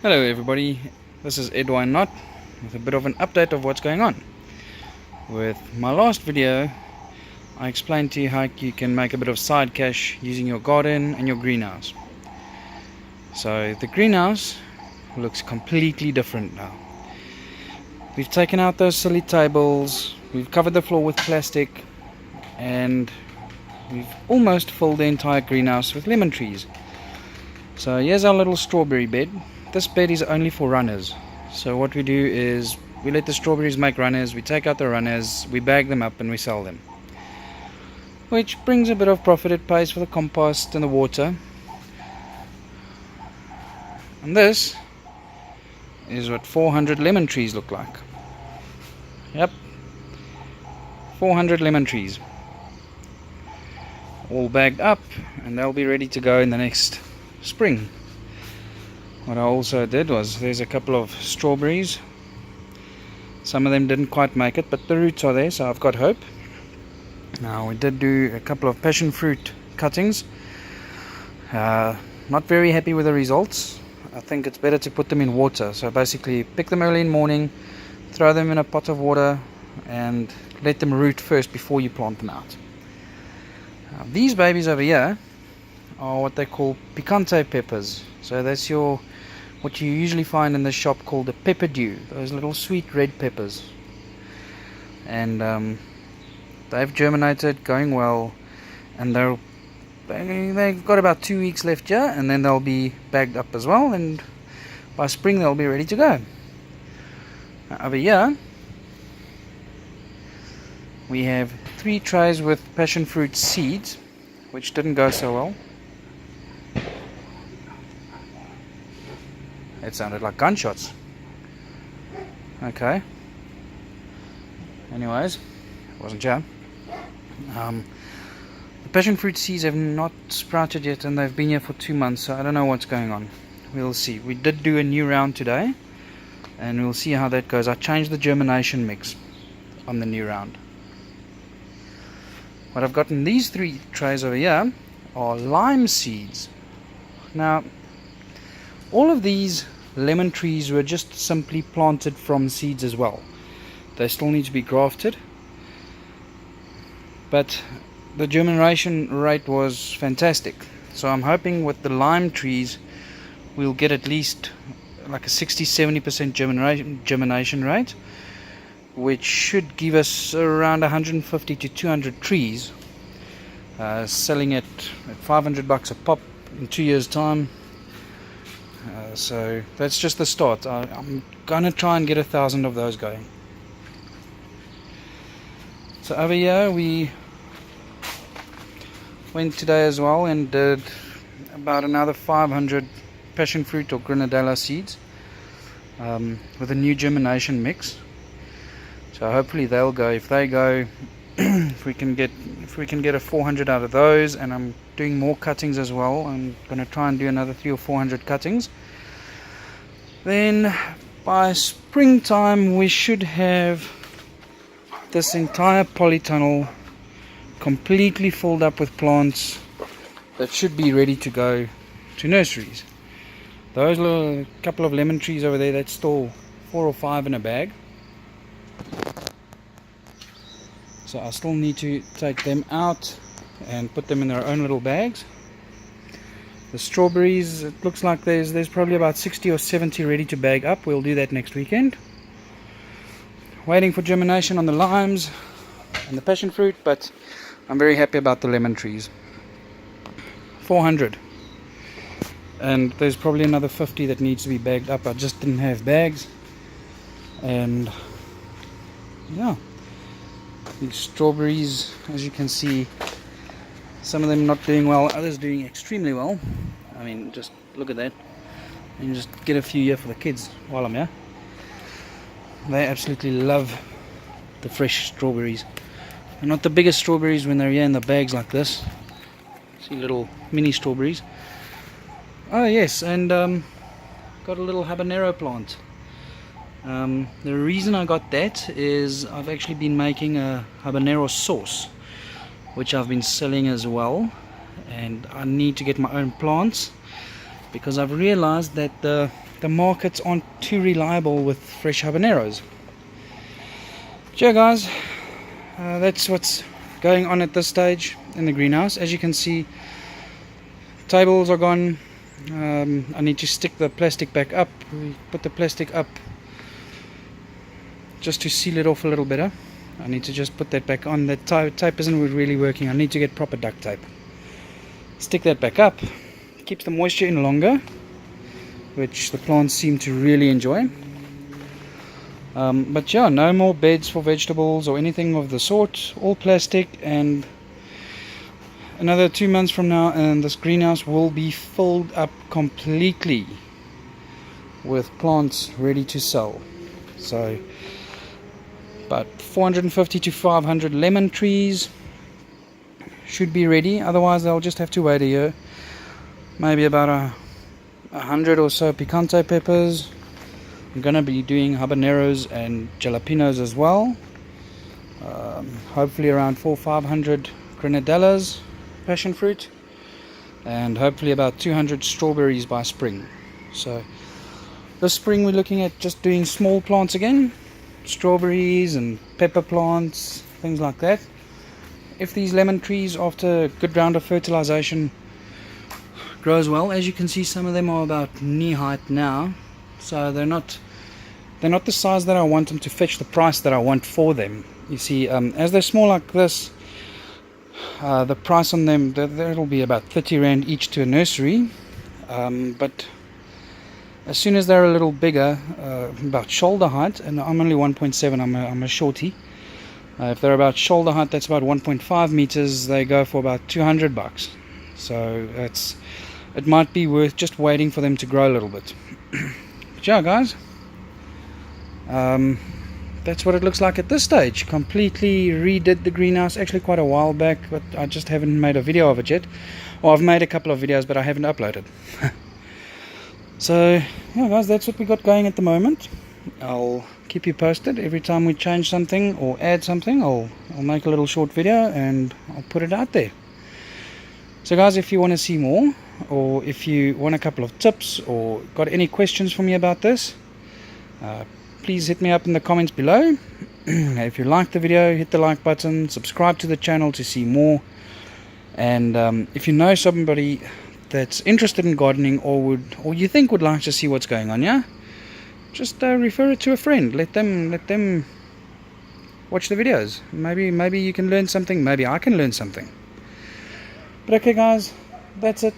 Hello everybody, this is Edwin Knott with a bit of an update of what's going on. With my last video, I explained to you how you can make a bit of side cash using your garden and your greenhouse. So the greenhouse looks completely different now. We've taken out those silly tables, we've covered the floor with plastic, and we've almost filled the entire greenhouse with lemon trees. So here's our little strawberry bed. This bed is only for runners. So what we do is we let the strawberries make runners, we take out the runners, we bag them up and we sell them. Which brings a bit of profit. It pays for the compost and the water. And this is what 400 lemon trees look like. Yep, 400 lemon trees. All bagged up and they'll be ready to go in the next spring. What I also did was, there's a couple of strawberries. Some of them didn't quite make it, but the roots are there, so I've got hope. Now we did do a couple of passion fruit cuttings. Not very happy with the results. I think it's better to put them in water. So basically pick them early in the morning, throw them in a pot of water and let them root first before you plant them out. Now, these babies over here are what they call picante peppers. So that's what you usually find in the shop called a pepper dew, those little sweet red peppers. And they've germinated, going well, and they've got about 2 weeks left here, and then they'll be bagged up as well, and by spring they'll be ready to go. Now, over here we have 3 trays with passion fruit seeds, which didn't go so well. It sounded like gunshots. Okay. Anyways, it wasn't jam. The passion fruit seeds have not sprouted yet, and they've been here for 2 months, so I don't know what's going on. We'll see. We did do a new round today, and we'll see how that goes. I changed the germination mix on the new round. What I've got in these 3 trays over here are lime seeds. Now, all of these lemon trees were just simply planted from seeds as well. They still need to be grafted, but the germination rate was fantastic. So I'm hoping with the lime trees we'll get at least like a 60-70% germination rate, which should give us around 150 to 200 trees, selling it at $500 a pop in 2 years time. So that's just the start. I'm gonna try and get 1,000 of those going. So over here we went today as well and did about another 500 passion fruit or grenadella seeds with a new germination mix. So hopefully they'll go. If they go, if we can get a 400 out of those, and I'm doing more cuttings as well. I'm going to try and do another 300 or 400 cuttings. Then by springtime we should have this entire polytunnel completely filled up with plants that should be ready to go to nurseries. Those little couple of lemon trees over there, that's still 4 or 5 in a bag. So I still need to take them out and put them in their own little bags. The strawberries, it looks like there's probably about 60 or 70 ready to bag up. We'll do that next weekend. Waiting for germination on the limes and the passion fruit, but I'm very happy about the lemon trees. 400. And there's probably another 50 that needs to be bagged up. I just didn't have bags. And yeah, these strawberries, as you can see, some of them not doing well, others doing extremely well. I mean, just look at that. And just get a few here for the kids while I'm here. They absolutely love the fresh strawberries. And not the biggest strawberries when they're here in the bags like this. See little mini strawberries. Oh yes, and got a little habanero plant. The reason I got that is I've actually been making a habanero sauce, which I've been selling as well, and I need to get my own plants because I've realized that the the markets aren't too reliable with fresh habaneros. Yeah guys, that's what's going on at this stage in the greenhouse. As you can see, tables are gone. I need to stick the plastic back up. We put the plastic up just to seal it off a little better. I need to just put that back on. That tape isn't really working. I need to get proper duct tape. Stick that back up. Keeps the moisture in longer, which the plants seem to really enjoy. But yeah, no more beds for vegetables or anything of the sort. All plastic, and another 2 months from now and this greenhouse will be filled up completely with plants ready to sell. So about 450 to 500 lemon trees should be ready. Otherwise they'll just have to wait a year. Maybe about 100 or so picante peppers. I'm gonna be doing habaneros and jalapenos as well. Hopefully around 400-500 grenadellas, passion fruit, and hopefully about 200 strawberries by spring. So this spring we're looking at just doing small plants again, strawberries and pepper plants, things like that. If these lemon trees, after a good round of fertilization, grows well, as you can see, some of them are about knee height now, so they're not the size that I want them to fetch the price that I want for them. You see, as they're small like this, the price on them, that'll be about 30 Rand each to a nursery. But as soon as they're a little bigger, about shoulder height, and I'm only 1.7, I'm a shorty. If they're about shoulder height, that's about 1.5 meters, they go for about 200 bucks. So it might be worth just waiting for them to grow a little bit. But yeah guys, that's what it looks like at this stage. Completely redid the greenhouse actually quite a while back, but I just haven't made a video of it yet. Well, I've made a couple of videos, but I haven't uploaded. So yeah guys, that's what we got going at the moment. I'll keep you posted every time we change something or add something. I'll make a little short video and I'll put it out there. So guys, if you want to see more, or if you want a couple of tips or got any questions for me about this, please hit me up in the comments below. If you like the video, hit the like button, subscribe to the channel to see more. And if you know somebody that's interested in gardening or you think would like to see what's going on, yeah, just refer it to a friend. Let them watch the videos. Maybe you can learn something. Maybe I can learn something. But okay guys, that's it.